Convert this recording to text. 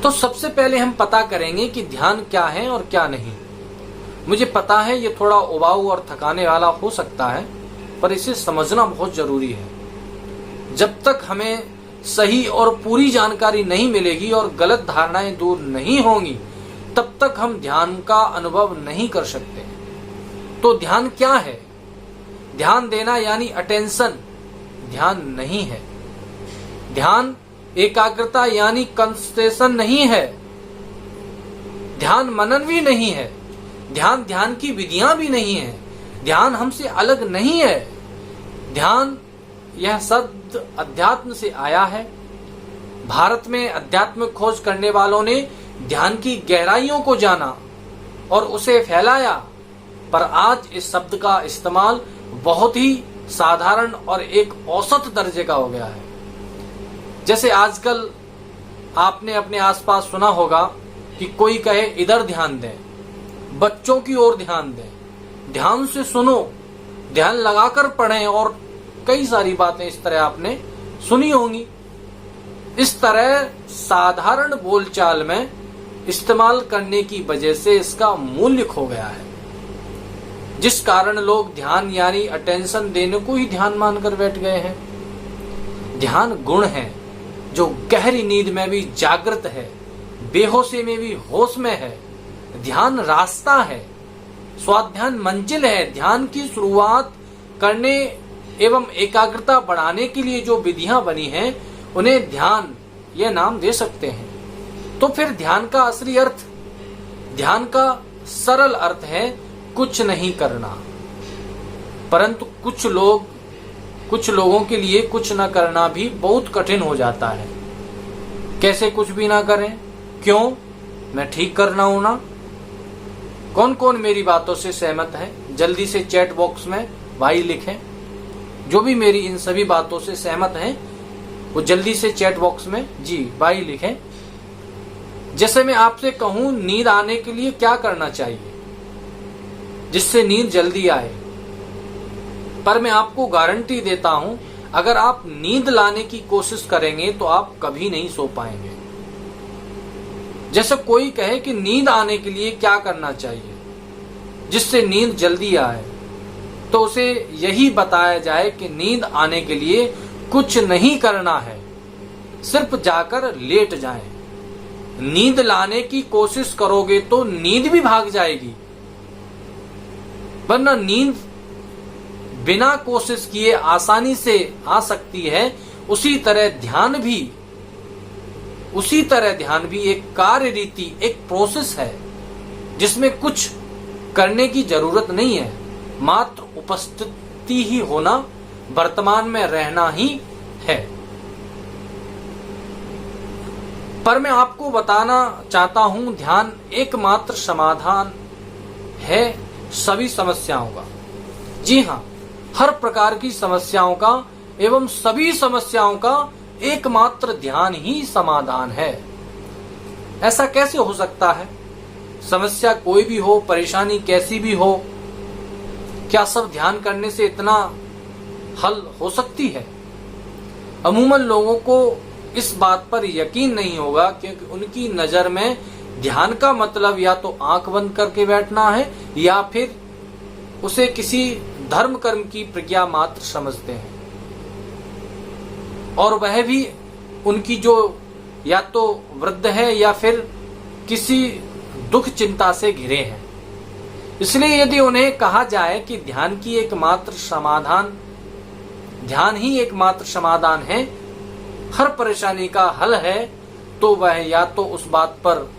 तो सबसे पहले हम पता करेंगे कि ध्यान क्या है और क्या नहीं। मुझे पता है ये थोड़ा उबाऊ और थकाने वाला हो सकता है, पर इसे समझना बहुत जरूरी है। जब तक हमें सही और पूरी जानकारी नहीं मिलेगी और गलत धारणाएं दूर नहीं होंगी, तब तक हम ध्यान का अनुभव नहीं कर सकते। तो ध्यान क्या है? ध्यान देना यानी अटेंशन ध्यान नहीं है। ध्यान एकाग्रता यानी कंसंट्रेशन नहीं है। ध्यान मनन भी नहीं है। ध्यान की विधियां भी नहीं है। ध्यान हमसे अलग नहीं है। ध्यान यह शब्द अध्यात्म से आया है। भारत में अध्यात्म खोज करने वालों ने ध्यान की गहराइयों को जाना और उसे फैलाया, पर आज इस शब्द का इस्तेमाल बहुत ही साधारण और एक औसत दर्जे का हो गया है। जैसे आजकल आपने अपने आसपास सुना होगा कि कोई कहे इधर ध्यान दें, बच्चों की ओर ध्यान दें, ध्यान से सुनो, ध्यान लगाकर पढ़ें और कई सारी बातें इस तरह आपने सुनी होंगी। इस तरह साधारण बोलचाल में इस्तेमाल करने की वजह से इसका मूल्य खो गया है, जिस कारण लोग ध्यान यानी अटेंशन देने को ही ध्यान मानकर बैठ गए हैं। ध्यान गुण है जो गहरी नींद में भी जागृत है, बेहोशी में भी होश में है। ध्यान रास्ता है, स्वाध्यान मंजिल है। ध्यान की शुरुआत करने एवं एकाग्रता बढ़ाने के लिए जो विधियां बनी हैं, उन्हें ध्यान यह नाम दे सकते हैं। तो फिर ध्यान का असली अर्थ, ध्यान का सरल अर्थ है कुछ नहीं करना। परंतु कुछ लोगों के लिए कुछ न करना भी बहुत कठिन हो जाता है। कैसे कुछ भी ना करें? क्यों? मैं ठीक कर रहा हूं ना। कौन कौन मेरी बातों से सहमत है? जल्दी से चैट बॉक्स में भाई लिखें। जो भी मेरी इन सभी बातों से सहमत हैं, वो जल्दी से चैट बॉक्स में जी भाई लिखें। जैसे मैं आपसे कहूं नींद आने के लिए क्या करना चाहिए जिससे नींद जल्दी आए, पर मैं आपको गारंटी देता हूं अगर आप नींद लाने की कोशिश करेंगे तो आप कभी नहीं सो पाएंगे। जैसे कोई कहे कि नींद आने के लिए क्या करना चाहिए जिससे नींद जल्दी आए, तो उसे यही बताया जाए कि नींद आने के लिए कुछ नहीं करना है, सिर्फ जाकर लेट जाएं। नींद लाने की कोशिश करोगे तो नींद भी भाग जाएगी, वरना नींद बिना कोशिश किए आसानी से आ सकती है। उसी तरह ध्यान भी एक कार्य रीति, एक प्रोसेस है जिसमें कुछ करने की जरूरत नहीं है, मात्र उपस्थिति ही होना, वर्तमान में रहना ही है। पर मैं आपको बताना चाहता हूं ध्यान एकमात्र समाधान है सभी समस्याओं का। जी हां, हर प्रकार की समस्याओं का एवं सभी समस्याओं का एकमात्र ध्यान ही समाधान है। ऐसा कैसे हो सकता है? समस्या कोई भी हो, परेशानी कैसी भी हो, क्या सब ध्यान करने से इतना हल हो सकती है? अमूमन लोगों को इस बात पर यकीन नहीं होगा क्योंकि उनकी नजर में ध्यान का मतलब या तो आंख बंद करके बैठना है या फिर उसे किसी धर्म कर्म की प्रज्ञा मात्र समझते हैं, और वह भी उनकी जो या तो वृद्ध है या फिर किसी दुख चिंता से घिरे हैं। इसलिए यदि उन्हें कहा जाए कि ध्यान ही एकमात्र समाधान है, हर परेशानी का हल है, तो वह या तो उस बात पर